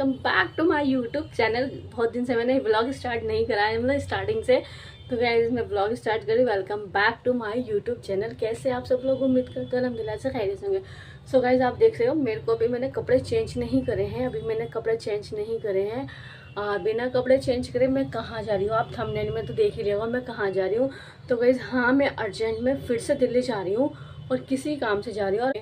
Welcome back to my YouTube channel. बहुत दिन से मैंने व्लॉग स्टार्ट नहीं करा है, मतलब स्टार्टिंग से। तो गाइस मैं व्लॉग स्टार्ट करी। Welcome back to my YouTube channel. कैसे आप सब लोग, उम्मीद करते हैं अलहम्दुलिल्लाह से खैरियत होंगे। सो गाइस आप देख रहे हो मेरे को, अभी मैंने कपड़े चेंज नहीं करे हैं। बिना कपड़े चेंज करे मैं कहाँ जा रही हूँ, आप थंबनेल में तो देख ही लिया मैं कहाँ जा रही हूँ। तो गाइस हाँ, मैं अर्जेंट में फिर से दिल्ली जा रही हूँ और किसी काम से जा रही हूँ और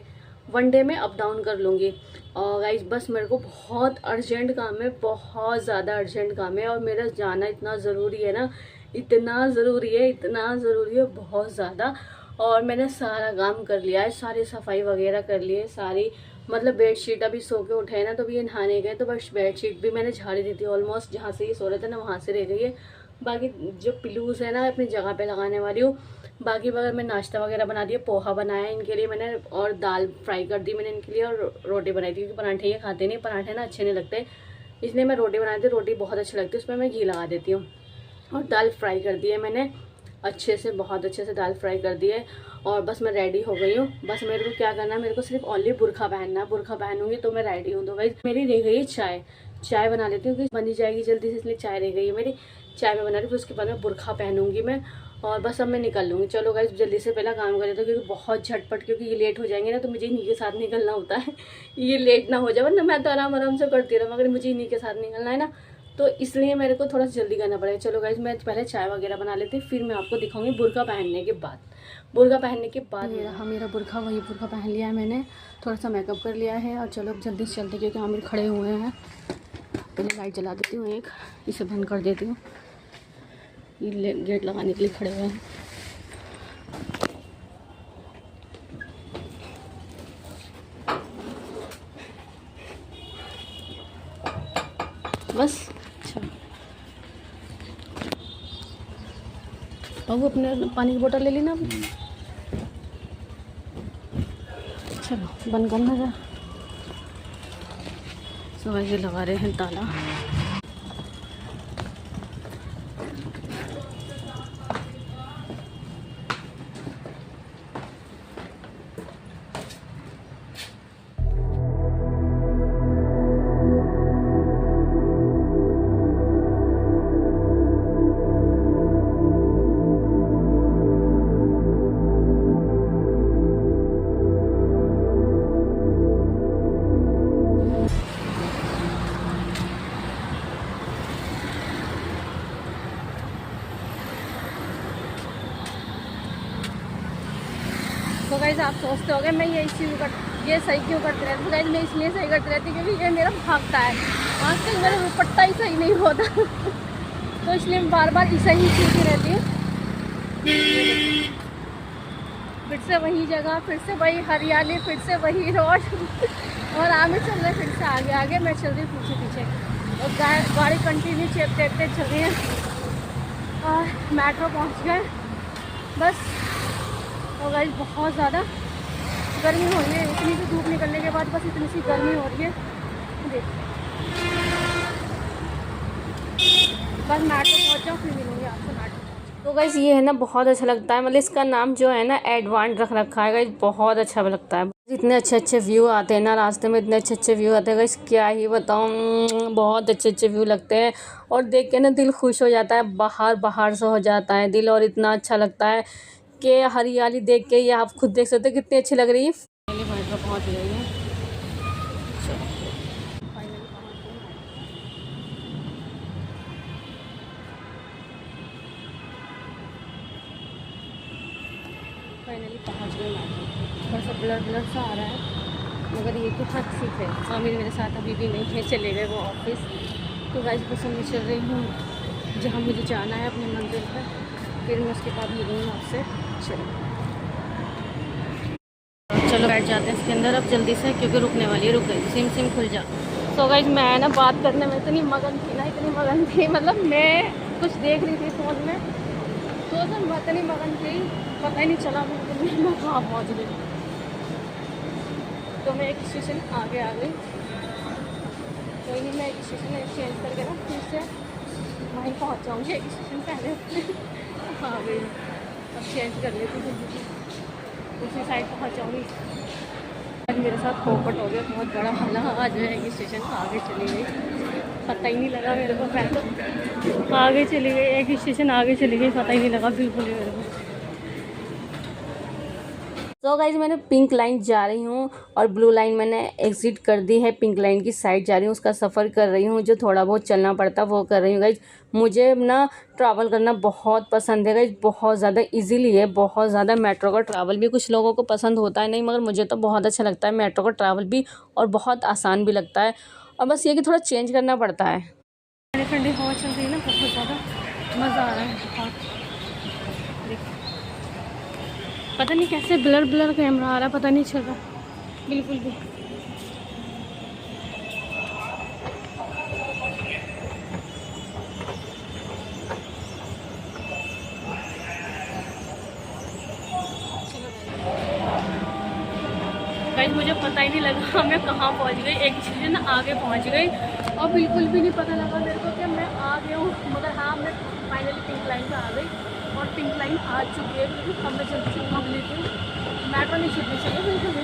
वन डे में अप डाउन कर लूँगी। और गाइस बस मेरे को बहुत अर्जेंट काम है, बहुत ज़्यादा अर्जेंट काम है। और मेरा जाना इतना ज़रूरी है ना, इतना ज़रूरी है बहुत ज़्यादा। और मैंने सारा काम कर लिया है, सारी सफाई वगैरह कर ली है सारी। मतलब बेडशीट अभी सो के उठे ना, तो अभी ये नहाने गए तो बस बेडशीट भी मैंने झाड़ी दी थी ऑलमोस्ट। जहाँ से ये सो रहे थे ना वहाँ से रह गई है। बाकी जो पिलूज़ है ना अपनी जगह पे लगाने वाली हूँ। बाकी वगैरह मैं नाश्ता वगैरह बना दिया, पोहा बनाया इनके लिए मैंने, और दाल फ्राई कर दी मैंने इनके लिए, और रोटी बनाई थी क्योंकि पराठे ये खाते नहीं, पराठे ना अच्छे नहीं लगते, इसलिए मैं रोटी बनाई थी। रोटी बहुत अच्छी लगती है, उसमें मैं घी लगा देती हूँ। और दाल फ्राई कर दी है मैंने अच्छे से, बहुत अच्छे से दाल फ्राई कर दी है। और बस मैं रेडी हो गई हूँ। बस मेरे को क्या करना है, मेरे को सिर्फ ओनली बुरखा पहनना है। बुरखा पहनूंगी तो मैं रेडी हूँ। तो भाई मेरी रह गई है चाय बना लेती हूँ, बनी जाएगी जल्दी से, इसलिए चाय रह गई है मेरी। चाय में बना रही, फिर उसके बाद में बुरखा पहनूंगी मैं, और बस अब मैं निकल लूँगी। चलो गाइस जल्दी से पहला काम कर लेते हैं, क्योंकि बहुत झटपट, क्योंकि ये लेट हो जाएंगे ना तो मुझे इन्हीं के साथ निकलना होता है। ये लेट ना हो जाए, वरना मैं तो आराम से करती रहूँ, मगर मुझे इन्हीं के साथ निकलना है ना, तो इसलिए मेरे को थोड़ा सा जल्दी करना पड़ेगा। चलो गाइस मैं पहले चाय वगैरह बना लेती हूँ, फिर मैं आपको दिखाऊंगी बुर्का पहनने के बाद। मेरा बुर्का, वही बुर्का पहन लिया है मैंने, थोड़ा सा मेकअप कर लिया है। और चलो अब जल्दी से चलते, क्योंकि आमिर खड़े हुए हैं। पहले लाइट जला देती हूँ एक, इसे बंद कर देती हूँ, ये गेट लगाने के लिए खड़े हुए हैं। बस अच्छा बाबू, अपने पानी की बोतल ले ली ना। चलो बंद करना जा। सो ये लगा रहे हैं ताला। तो गाइस आप सोचते होंगे मैं ये सही क्यों करती रहती हूँ। गाइस मैं इसलिए सही करती रहती हूँ क्योंकि ये मेरा भागता है, आजकल मेरा दुपट्टा ही सही नहीं होता। तो इसलिए मैं बार बार इसे ही सीखती रहती हूँ। फिर से वही जगह, फिर से वही हरियाली, फिर से वही रोड। और आगे चल रहे फिर से आगे, मैं चल रही पीछे। और गाड़ी कंटिन्यू चलते चल रही है। और मेट्रो पहुँच गए बस। और गाइस बहुत ज़्यादा गर्मी हो रही है, इतनी सी धूप निकलने के बाद बस इतनी सी गर्मी हो रही है। देखिए बस मेट्रो पहुँच जाओ, फिर मिलूँगी आपसे मेट्रो। तो गाइस ये है ना बहुत अच्छा लगता है, मतलब इसका नाम जो है ना एडवांस रख रखा है गाइस, बहुत अच्छा लगता है। इतने अच्छे व्यू आते हैं ना रास्ते में, इतने अच्छे व्यू आते हैं गाइस, क्या ही बताऊँ, बहुत अच्छे व्यू लगते हैं। और देख के ना दिल खुश हो जाता है, बाहर से हो जाता है दिल। और इतना अच्छा लगता है कि हरियाली देख के, ये आप खुद देख सकते हो कितनी अच्छी लग रही है। पहले मेट्रो पहुँच गई है। फाइनली पहुँच गए मेट्रो। थोड़ा सा ब्लर सा आ रहा है, मगर ये तो हद सीट है। आमिर मेरे साथ अभी भी नहीं है, चले गए वो ऑफिस। तो गाइस बस मैं चल रही हूँ जहाँ मुझे जाना है अपने मंदिर पर, फिर मैं उसके बाद मिलूँगी आपसे। चलो बैठ जाते हैं इसके अंदर अब जल्दी से, क्योंकि रुकने वाली है। रुक गई, सिम खुल जा। तो गाइस मैं ना बात करने में इतनी मगन थी, मतलब मैं कुछ देख रही थी फ़ोन में, तो मैं इतनी मगन थी, पता ही नहीं चला मैं कहाँ पहुँच गई। तो मैं एक स्टेशन आगे आ गई। कोई नहीं, मैं एक स्टेशन चेंज करके ना फिर से वहीं पहुँच जाऊँगी। एक स्टेशन पहले आ गई, अब चेंज कर लेती हूँ, उसी साइड पहुँच जाऊँगी। आज मेरे साथ पोपट हो गया, बहुत बड़ा हल्ला। आज मैं एक स्टेशन आगे चली गई। पता ही नहीं लगा मेरे को। मैं तो आगे चली गई, एक स्टेशन आगे चली गई, पता ही नहीं लगा बिल्कुल ही मेरे को। तो गाइज मैंने पिंक लाइन जा रही हूँ और ब्लू लाइन मैंने एग्जिट कर दी है। पिंक लाइन की साइड जा रही हूँ, उसका सफ़र कर रही हूँ। जो थोड़ा बहुत चलना पड़ता वो कर रही हूँ गाइज। मुझे ना ट्रैवल करना बहुत पसंद है गाइज, बहुत ज़्यादा इजीली है, बहुत ज़्यादा। मेट्रो का ट्रैवल भी कुछ लोगों को पसंद होता है नहीं, मगर मुझे तो बहुत अच्छा लगता है मेट्रो का ट्रैवल भी, और बहुत आसान भी लगता है। और बस ये कि थोड़ा चेंज करना पड़ता है। ठंडी ठंडी हवा चल रही है ना, बहुत ज़्यादा मज़ा आ रहा है बहुत। पता नहीं कैसे ब्लर ब्लर कैमरा आ रहा है, पता नहीं चल रहा बिल्कुल भी। गाइस मुझे पता ही नहीं लगा मैं कहाँ पहुँच गई, एक स्टेशन आगे पहुँच गई और बिल्कुल भी नहीं पता लगा मेरे को कि मैं आ गई हूँ। मगर हाँ, मैं फाइनली पिंक लाइन पर आ गई और पिंक लाइन आ चुकी है। बिल्कुल अब मैं जल्दी से भाग लेती हूँ, मेट्रो नहीं छूटनी चाहिए बिल्कुल भी।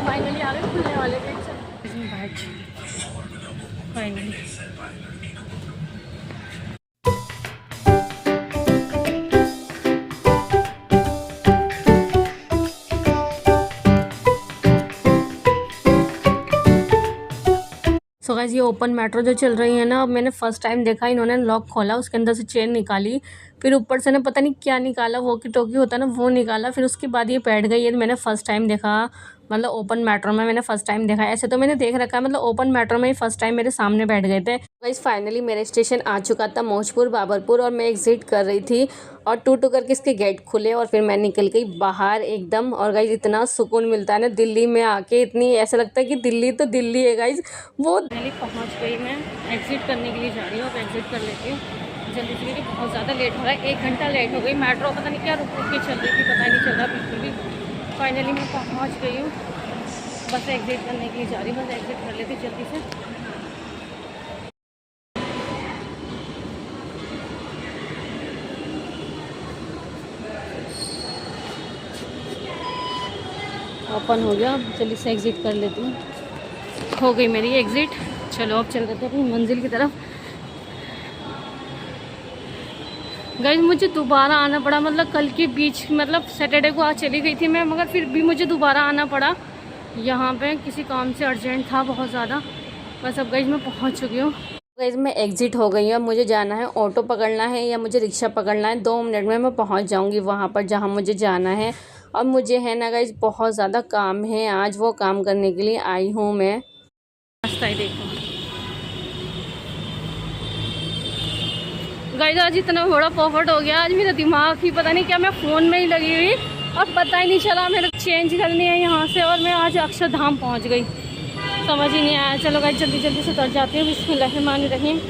फाइनली आ गए खुलने वाले थे बैठ फाइनली। सो गाइस ये ओपन मेट्रो जो चल रही है ना, अब मैंने फर्स्ट टाइम देखा। इन्होंने लॉक खोला, उसके अंदर से चेन निकाली, फिर ऊपर से ना पता नहीं क्या निकाला, वॉकी टॉकी होता है ना वो निकाला, फिर उसके बाद ये बैठ गई। ये मैंने फर्स्ट टाइम देखा, मतलब ओपन मेट्रो में मैंने फर्स्ट टाइम देखा। ऐसे तो मैंने देख रखा है, मतलब ओपन मेट्रो में ही फर्स्ट टाइम मेरे सामने बैठ गए थे। गाइस फाइनली मेरा स्टेशन आ चुका था, मौजपुर बाबरपुर, और मैं एग्जिट कर रही थी और टू टू करके इसके गेट खुले और फिर मैं निकल गई बाहर एकदम। और गाइस इतना सुकून मिलता है ना दिल्ली में आके, इतनी ऐसा लगता है कि दिल्ली तो दिल्ली है गाइस। वो दिल्ली पहुँच गई, मैं एग्जिट करने के लिए जा रही हूँ, अब एग्जिट कर लेती हूँ जल्दी से क्योंकि बहुत ज़्यादा लेट हो रहा है। 1 घंटा लेट हो गई। मेट्रो पता नहीं क्या रुक रुक के चल रही थी, पता नहीं चल रहा बिल्कुल भी। फाइनली मैं पहुँच गई हूँ, बस एग्जिट करने के लिए जा रही हूँ, बस एग्जिट कर लेती जल्दी से। ओपन हो गया, जल्दी से एग्जिट कर लेती हूँ। हो गई मेरी एग्जिट। चलो अब चल रहे थे अपनी मंजिल की तरफ। गाइस मुझे दोबारा आना पड़ा, मतलब कल के बीच, मतलब सैटरडे को आज चली गई थी मैं, मगर फिर भी मुझे दोबारा आना पड़ा यहाँ पे, किसी काम से अर्जेंट था बहुत ज़्यादा। बस अब गाइस मैं पहुँच चुकी हूँ। गाइस मैं एग्जिट हो गई हूँ। अब मुझे जाना है, ऑटो पकड़ना है या मुझे रिक्शा पकड़ना है। 2 मिनट में मैं पहुँच जाऊँगी वहाँ पर जहाँ मुझे जाना है। अब मुझे है ना गाइस बहुत ज़्यादा काम है आज, वो काम करने के लिए आई हूँ मैं। रास्ता ही देखो गाइस, आज इतना बड़ा पॉपट हो गया आज, मेरा दिमाग ही पता नहीं क्या, मैं फ़ोन में ही लगी हुई और पता ही नहीं चला मेरे चेंज करनी है यहाँ से, और मैं आज अक्षरधाम पहुँच गई, समझ ही नहीं आया। चलो गाइस जल्दी जल्दी से उतर जाती हूँ। बिस्मिल्लाहिर्रहमानिर्रहीम।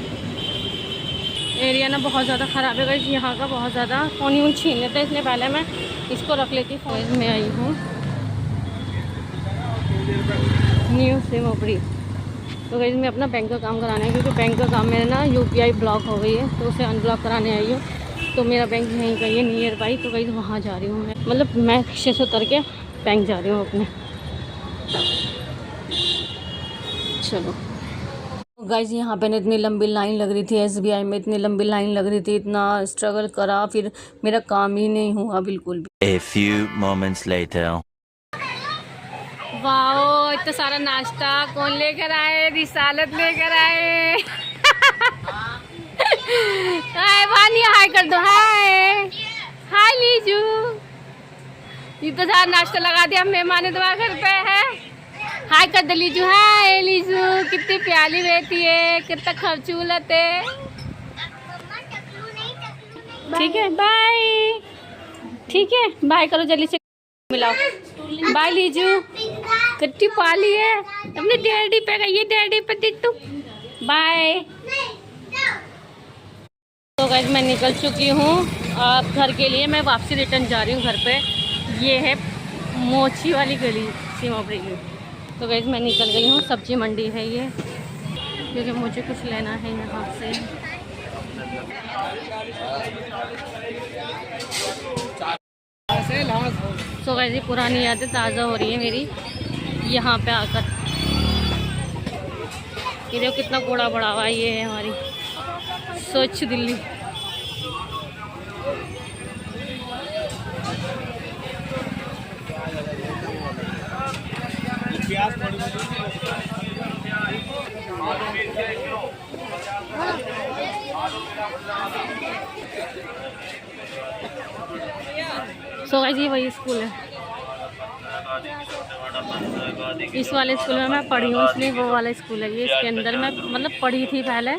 एरिया ना बहुत ज़्यादा ख़राब है गाइस यहाँ का, बहुत ज़्यादा। फ़ोन यूँ छीन लेते हैं, इसलिए पहले मैं इसको रख लेती। फ़ोन में आई हूँ न्यू सिमोपरी। तो गाइस मैं अपना बैंक का काम कराना है, क्योंकि बैंक का काम मेरा ना UPI ब्लॉक हो गई है, तो उसे अनब्लॉक कराने आई हूँ। तो मेरा बैंक यहीं का ये नियर बाई, तो गाइस वहाँ जा रही हूँ मैं, मतलब मैं रिक्शे से उतर के बैंक जा रही हूँ अपने। चलो गाइस यहाँ पे ना इतनी लंबी लाइन लग रही थी, SBI में इतनी लंबी लाइन लग रही थी, इतना स्ट्रगल करा, फिर मेरा काम ही नहीं हुआ बिल्कुल भी। A few moments later. Wow इतना सारा नाश्ता कौन लेकर आए? रिसालत लेकर आए। हाय वानी, हाय कर दो, हाय हाय लीजू। इतना सारा नाश्ता लगा दिया, मेहमान तुम्हारे घर पे है। हाय कर दे लीजू, हाय लीजू, कितनी प्यारी रहती है, कितना खर्चूलत है। ठीक है बाय, ठीक है बाय करो, जल्दी से मिलाओ। बाय लीजू, कितनी पाली है अपने डैडी पे गई है, डैडी पे देख तू। बाय। तो गाइस मैं निकल चुकी हूँ अब घर के लिए, मैं वापसी रिटर्न जा रही हूँ घर पे। ये है मोची वाली गली सिमोपरी की। तो गाइस मैं निकल गई हूँ, सब्जी मंडी है ये, क्योंकि मुझे कुछ लेना है यहाँ से। सो गाइस पुरानी यादें ताज़ा हो रही है मेरी यहाँ पे आकर। ये देखो कितना कूड़ा पड़ा हुआ है, ये है हमारी स्वच्छ दिल्ली। सो गाइस ये वही स्कूल है, इस वाले स्कूल में मैं पढ़ी हूँ, इसलिए वो वाला स्कूल है ये, इसके अंदर मैं मतलब पढ़ी थी पहले।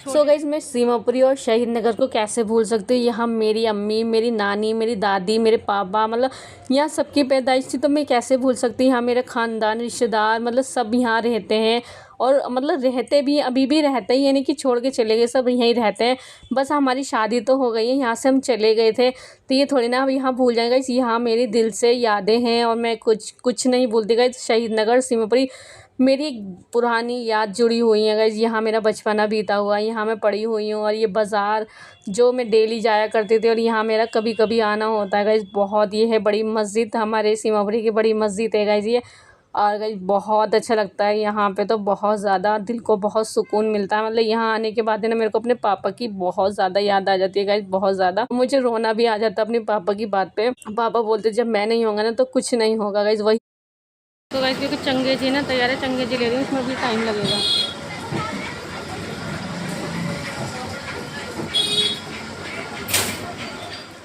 सो गाइस मैं सीमापुरी और शहीद नगर को कैसे भूल सकती हूँ। यहाँ मेरी अम्मी, मेरी नानी, मेरी दादी, मेरे पापा, मतलब यहाँ सबकी पैदाइश थी, तो मैं कैसे भूल सकती हूँ। यहाँ मेरे ख़ानदान, रिश्तेदार, मतलब सब यहाँ रहते हैं, और मतलब रहते भी, अभी भी रहते हैं, यानी कि छोड़ के चले गए, सब यहीं रहते हैं। बस हमारी शादी तो हो गई है, यहाँ से हम चले गए थे, तो ये थोड़ी ना अब यहाँ भूल जाएंगे। यहाँ मेरी दिल से यादें हैं और मैं कुछ नहीं भूलती गई। शहीद नगर, सीमापुरी मेरी पुरानी याद जुड़ी हुई है गाइस। यहाँ मेरा बचपना बीता हुआ है, यहाँ मैं पढ़ी हुई हूँ, और ये बाज़ार जो मैं डेली जाया करती थी, और यहाँ मेरा कभी कभी आना होता है गाइस। बहुत ये है बड़ी मस्जिद, हमारे सीमापुरी की बड़ी मस्जिद है गाइस ये, और गाइस बहुत अच्छा लगता है यहाँ पे, तो बहुत ज़्यादा दिल को बहुत सुकून मिलता है। मतलब यहाँ आने के बाद है ना, मेरे को अपने पापा की बहुत ज़्यादा याद आ जाती है गाइस, बहुत ज़्यादा। मुझे रोना भी आ जाता है अपने पापा की बात पे। पापा बोलते जब मैं नहीं होगा ना तो कुछ नहीं होगा गाइस, वही। तो गाइस क्योंकि चंगेजी ना तैयार है, चंगेजी ले रही हूँ, इसमें भी टाइम लगेगा।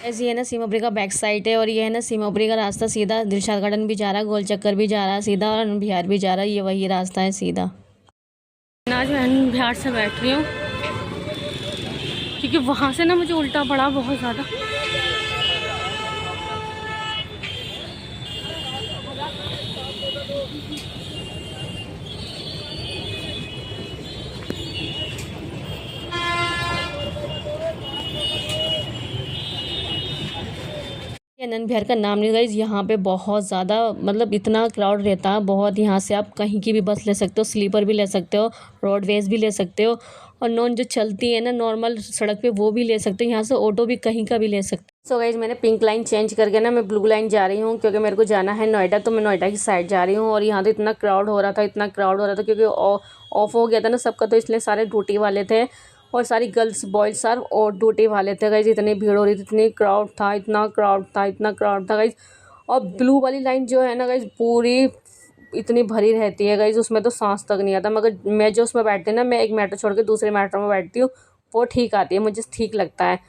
ऐसे ये ना सीमापुरी का बैक साइड है, और ये है ना सीमापुरी का रास्ता सीधा दिलशाद गार्डन भी जा रहा है, गोल चक्कर भी जा रहा है सीधा, और बिहार भी जा रहा है, ये वही रास्ता है सीधा। आज मैं बिहार से बैठ रही हूँ क्योंकि वहाँ से ना मुझे उल्टा पड़ा बहुत ज़्यादा। आनंद विहार का नाम नहीं गाइस, यहाँ पे बहुत ज़्यादा मतलब इतना क्राउड रहता है बहुत। यहाँ से आप कहीं की भी बस ले सकते हो, स्लीपर भी ले सकते हो, रोडवेज भी ले सकते हो, और नॉन जो चलती है ना नॉर्मल सड़क पे वो भी ले सकते हो। यहाँ से ऑटो भी कहीं का भी ले सकते हो। सो गाइस मैंने पिंक लाइन चेंज करके ना मैं ब्लू लाइन जा रही हूँ, क्योंकि मेरे को जाना है नोएडा, तो मैं नोएडा की साइड जा रही हूँ। और यहाँ तो इतना क्राउड हो रहा था, इतना क्राउड हो रहा था, क्योंकि ऑफ हो गया था ना सबका, तो इसलिए सारे ड्यूटी वाले थे, और सारी गर्ल्स बॉयज़ सार और ड्यूटी वाले थे गाइज। इतनी भीड़ हो रही थी, इतनी क्राउड था, इतना क्राउड था, इतना क्राउड था गाइज। और ब्लू वाली लाइन जो है ना गाइज पूरी इतनी भरी रहती है गाइज, उसमें तो सांस तक नहीं आता। मगर मैं जो उसमें बैठती हूँ ना, मैं एक मेट्रो छोड़ के दूसरे मेट्रो में बैठती हूँ, वो ठीक आती है, मुझे ठीक लगता है।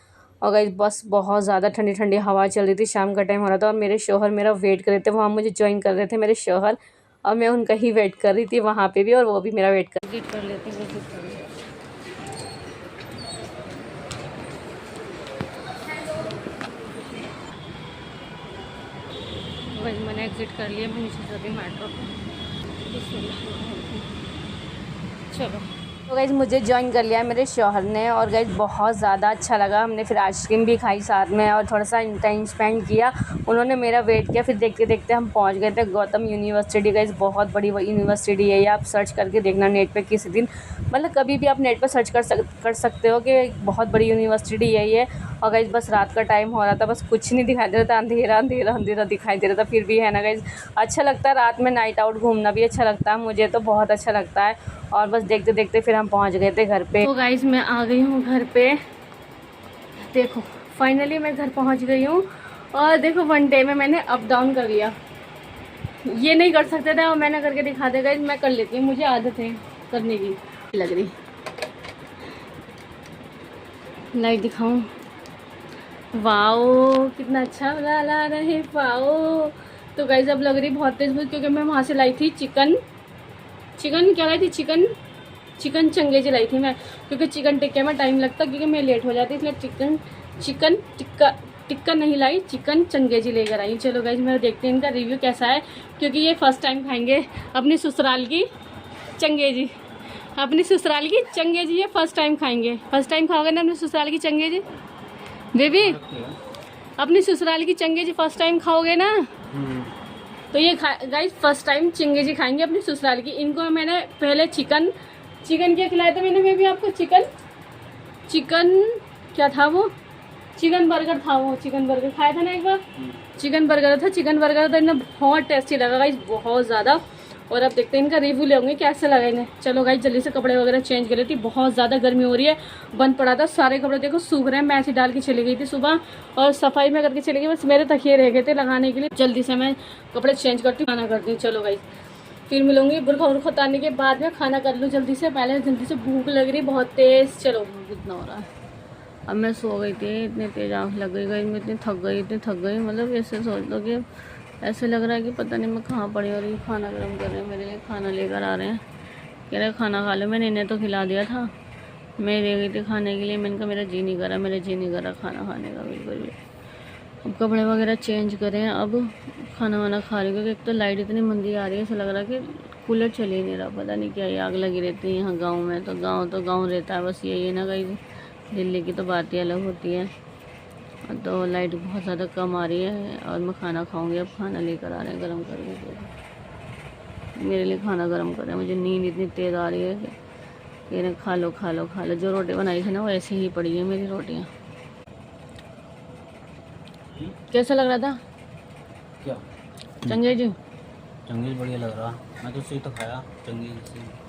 और गाइज बस बहुत ज़्यादा ठंडी ठंडी हवा चल रही थी, शाम का टाइम हो रहा था, और मेरे शौहर मेरा वेट कर रहे थे, वहाँ मुझे ज्वाइन कर रहे थे मेरे शौहर, और मैं उनका ही वेट कर रही थी वहाँ पे भी, और वो भी मेरा वेट कर लेते हैं। मैंने एग्जिट कर लिया, मैं नीचे चल रही मेट्रो पे। चलो तो गाइज मुझे ज्वाइन कर लिया मेरे शौहर ने, और गाइज बहुत ज़्यादा अच्छा लगा। हमने फिर आइसक्रीम भी खाई साथ में, और थोड़ा सा टाइम स्पेंड किया, उन्होंने मेरा वेट किया। फिर देखते देखते हम पहुंच गए थे गौतम यूनिवर्सिटी। गाइज बहुत बड़ी यूनिवर्सिटी है ये, आप सर्च करके देखना नेट पे किसी दिन, मतलब कभी भी आप नेट पर सर्च कर सकते हो कि बहुत बड़ी यूनिवर्सिटी है ये। और गाइज बस रात का टाइम हो रहा था, बस कुछ नहीं दिखाई दे रहा था, अंधेरा अंधेरा अंधेरा दिखाई दे रहा था। फिर भी है ना गाइज अच्छा लगता है, रात में नाइट आउट घूमना भी अच्छा लगता है, मुझे तो बहुत अच्छा लगता है। और बस देखते देखते फिर हम पहुंच गए थे घर पे। तो गाइज मैं आ गई हूँ घर पे, देखो फाइनली मैं घर पहुंच गई हूँ। और देखो 1 डे में मैंने अप डाउन कर लिया, ये नहीं कर सकते थे, और मैंने करके दिखा दे गाइज, मैं कर लेती हूँ, मुझे आदत है करने की। लग रही लाइट दिखाऊं, वाओ कितना अच्छा ला रहे, वाओ। तो गाइज अब लग रही बहुत तेज, क्योंकि मैं वहाँ से लाई थी चिकन क्या लाई थी, चिकन चंगेजी लाई थी मैं, क्योंकि चिकन टिक्के में टाइम लगता, क्योंकि मैं लेट हो जाती, इसलिए चिकन टिक्का नहीं लाई, चिकन चंगेजी लेकर आई। चलो गाइज मैं देखती हूँ इनका रिव्यू कैसा है, क्योंकि ये फर्स्ट टाइम खाएंगे अपनी ससुराल की चंगेजी, ये फर्स्ट टाइम खाएंगे। फर्स्ट टाइम खाओगे ना अपनी ससुराल की चंगेजी बेबी, अपनी ससुराल की चंगेजी फर्स्ट टाइम खाओगे ना, तो ये गाइस फर्स्ट टाइम चंगेजी खाएंगे अपनी ससुराल की। इनको मैंने पहले चिकन क्या खिलाया था मैंने, मैं भी आपको चिकन क्या था वो, चिकन बर्गर था, वो चिकन बर्गर खाया था ना एक बार, चिकन बर्गर था तो इन्हें बहुत टेस्टी लगा गाइस, बहुत ज़्यादा। और अब देखते हैं इनका रिव्यू लेंगे कैसे लगेंगे। चलो गाइस जल्दी से कपड़े वगैरह चेंज कर लेती, बहुत ज़्यादा गर्मी हो रही है। बंद पड़ा था, सारे कपड़े देखो सूख रहे हैं। मैं ऐसे डाल के चली गई थी सुबह और सफाई में करके चली गई, बस मेरे तकिए रह गए थे लगाने के लिए। जल्दी से मैं कपड़े चेंज करती हूँ, खाना करती हूँ। चलो गाइस फिर मिलूंगी। बुरखा उर्खा उतारने के बाद में खाना कर लूँ जल्दी से, पहले जल्दी से भूख लग रही बहुत तेज़। चलो कितना हो रहा है। अब मैं सो गई थी, इतनी तेज़ आँख लग गई, मैं इतनी थक गई, मतलब ऐसे सोच लो कि ऐसे लग रहा है कि पता नहीं मैं कहाँ पड़ी। और ये खाना गर्म कर रहे हैं मेरे लिए, खाना लेकर आ रहे हैं, कह रहे खाना खा लो। मैंने इन्हें तो खिला दिया था, मैं रह गई थी खाने के लिए। मैंने कहा मेरा जी नहीं करा खाना खाने का बिल्कुल भी। अब कपड़े वगैरह चेंज करें, अब खाना वाना खा रही, क्योंकि एक तो लाइट इतनी मंदी आ रही है, ऐसा लग रहा है कि कूलर चल ही नहीं रहा, पता नहीं क्या, आग लगी रहती है यहाँ गाँव में। तो गाँव रहता है, बस यही है ना, कहीं दिल्ली की तो बात ही अलग होती है। तो लाइट बहुत ज़्यादा कम आ रही है और मैं खाना खाऊंगी। अब खाना लेकर आ रहे हैं गर्म करके, मेरे लिए खाना गर्म कर रहे हैं। मुझे नींद इतनी तेज़ आ रही है कि इन्हें खा लो। जो रोटी बनाई थी ना वो ऐसे ही पड़ी है मेरी रोटियाँ। कैसा लग रहा था क्या चंगे जी? चंगेज बढ़िया लग रहा, मैं तो उसे तो खाया चंगेज से।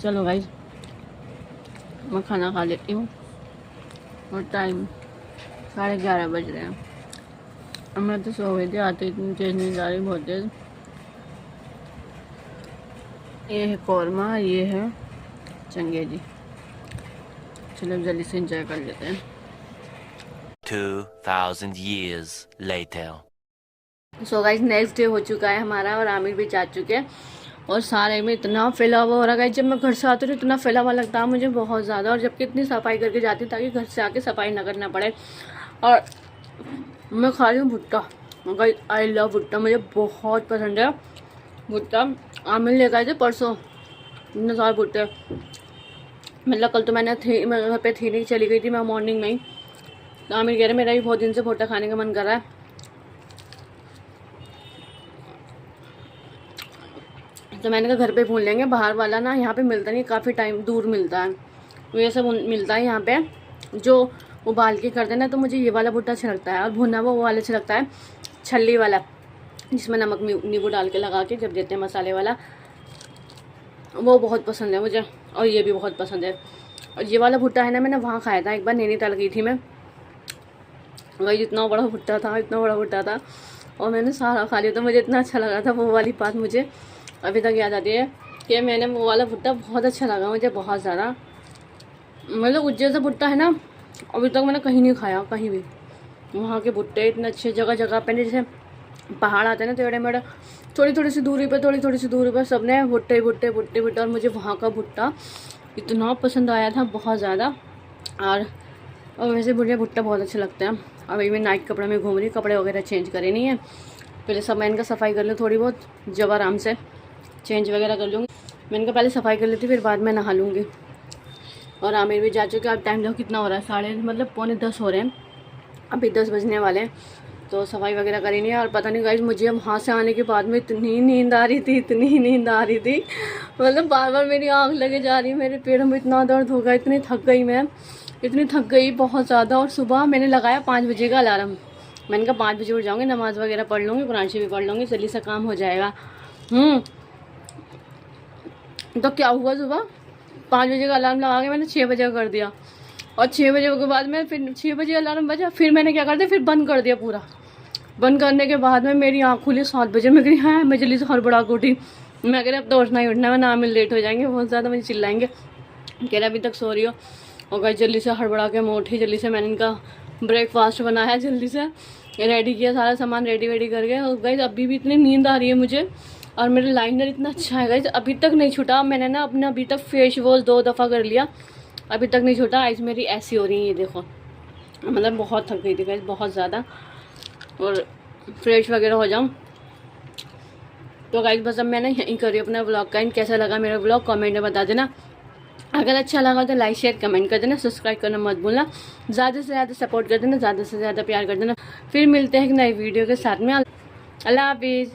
चलो गाइस मैं खाना खा लेती हूँ और टाइम 11:30 बज रहे हैं। अब मैं तो सो गई थी, आते इतनी तेज़ नींद आ रही, बहुत तेज़। ये है कौरमा, ये है चंगे जी। चलो जल्दी से एंजॉय कर लेते हैं। 2000 years later. So guys next day हो चुका है हमारा और आमिर भी जा चुके हैं और सारे में इतना फैला हुआ हो रहा है। जब मैं घर से आती हूँ इतना फैला हुआ लगता है मुझे बहुत ज़्यादा, और जबकि इतनी सफाई करके जाती हूँ ताकि घर से आके सफाई ना करना पड़े। और मैं खा रही हूँ भुट्टा। गाइस आई लव भुट्टा, मुझे बहुत पसंद है भुट्टा। आमिर ले गए थे परसों इतने सारे भुट्टे, मतलब कल तो मैं घर पे थी नहीं, चली गई थी मैं मॉर्निंग में ही। तो आमिर कह रहे मेरा भी बहुत दिन से भुट्टा खाने का मन कर रहा है। तो मैंने कहा घर पे भून लेंगे, बाहर वाला ना यहाँ पे मिलता नहीं, काफ़ी टाइम दूर मिलता है। तो ये सब मिलता है यहाँ पे जो उबाल के करते हैं ना, तो मुझे ये वाला भुट्टा अच्छा लगता है। और भुना हुआ वो वाला अच्छा लगता है, छल्ली वाला, जिसमें नमक नींबू डाल के लगा के जब देते हैं मसाले वाला, वो बहुत पसंद है मुझे। और ये भी बहुत पसंद है। और ये वाला भुट्टा है ना, मैंने वहाँ खाया था एक बार, नैनीताल गई थी मैं। वही इतना बड़ा भुट्टा था और मैंने सारा खा लिया था। मुझे इतना अच्छा लगा था, वो वाली बात मुझे अभी तक याद आती है कि मैंने वो वाला भुट्टा बहुत अच्छा लगा मुझे, बहुत ज़्यादा। मतलब उज्जैन से भुट्टा है ना, अभी तक मैंने कहीं नहीं खाया, कहीं भी। वहाँ के भुट्टे इतने अच्छे, जगह जगह पे जैसे पहाड़ आते हैं ना टेढ़े मेढ़े, थोड़ी सी दूरी पे सब ने भुट्टे। और मुझे वहाँ का भुट्टा इतना पसंद आया था, बहुत ज़्यादा। और वैसे मुझे भुट्टा बहुत अच्छा लगता है। अभी मैं नाइट कपड़े में घूम रही, कपड़े वगैरह चेंज करे नहीं है, पहले सब मैं इनका सफाई कर लूँ थोड़ी बहुत, जब आराम से चेंज वगैरह कर लूँगी। मैंने कहा पहले सफाई कर लेती फिर बाद में नहा लूँगी। और आमिर भी जा चुके। अब टाइम देखो कितना हो रहा है, 9:30 हो रहे हैं, अभी 10 बजने वाले हैं। तो सफाई वगैरह करी नहीं है। और पता नहीं गाइस मुझे वहाँ से आने के बाद में इतनी नींद आ रही थी, मतलब बार बार मेरी आँख लगे जा रही है, मेरे पैरों में इतना दर्द होगा, इतनी थक गई बहुत ज़्यादा। और सुबह मैंने लगाया 5 बजे का अलार्म, मैंने कहा 5 बजे उठ जाऊँगी, नमाज़ वगैरह पढ़ लूँगी, कुरान शरीफ भी पढ़ लूँगी, जल्दी से काम हो जाएगा। तो क्या हुआ, सुबह 5 बजे का अलार्म लगा के मैंने 6 बजे का कर दिया। और 6 बजे के बाद में फिर 6 बजे अलार्म बजा, फिर मैंने क्या कर दिया, फिर बंद कर दिया पूरा। बंद करने के बाद में मेरी आँख खुली 7 बजे। मैं कही हाँ, मैं जल्दी से हड़बड़ा के उठी। मैं कह रही अब तो उठना ही उठना, मैं ना मिल लेट हो जाएंगे बहुत ज़्यादा, मुझे चिल्लाएंगे। कह रहे अभी तक सो रही हो। और गाइस जल्दी से हड़बड़ा के मैं उठी, जल्दी से मैंने इनका ब्रेकफास्ट बनाया, जल्दी से रेडी किया, सारा सामान रेडी करके। और गाइस अभी भी इतनी नींद आ रही है मुझे, और मेरा लाइनर इतना अच्छा है गाइस, अभी तक नहीं छूटा। मैंने ना अपना अभी तक फेस वॉश 2 दफ़ा कर लिया, अभी तक नहीं छूटा। आइज़ मेरी ऐसी हो रही है, ये देखो, मतलब बहुत थक गई थी गाइस, बहुत ज़्यादा। और फ्रेश वगैरह हो जाऊँ तो गाइस बस अब मैं ना यहीं करी अपना व्लॉग का। कैसा लगा मेरा व्लॉग कमेंट में बता देना। अगर अच्छा लगा तो लाइक शेयर कमेंट कर देना, सब्सक्राइब करना मत भूलना, ज़्यादा से ज़्यादा सपोर्ट कर देना, ज़्यादा से ज़्यादा प्यार कर देना। फिर मिलते हैं एक नई वीडियो के साथ में। अल्लाह हाफिज़।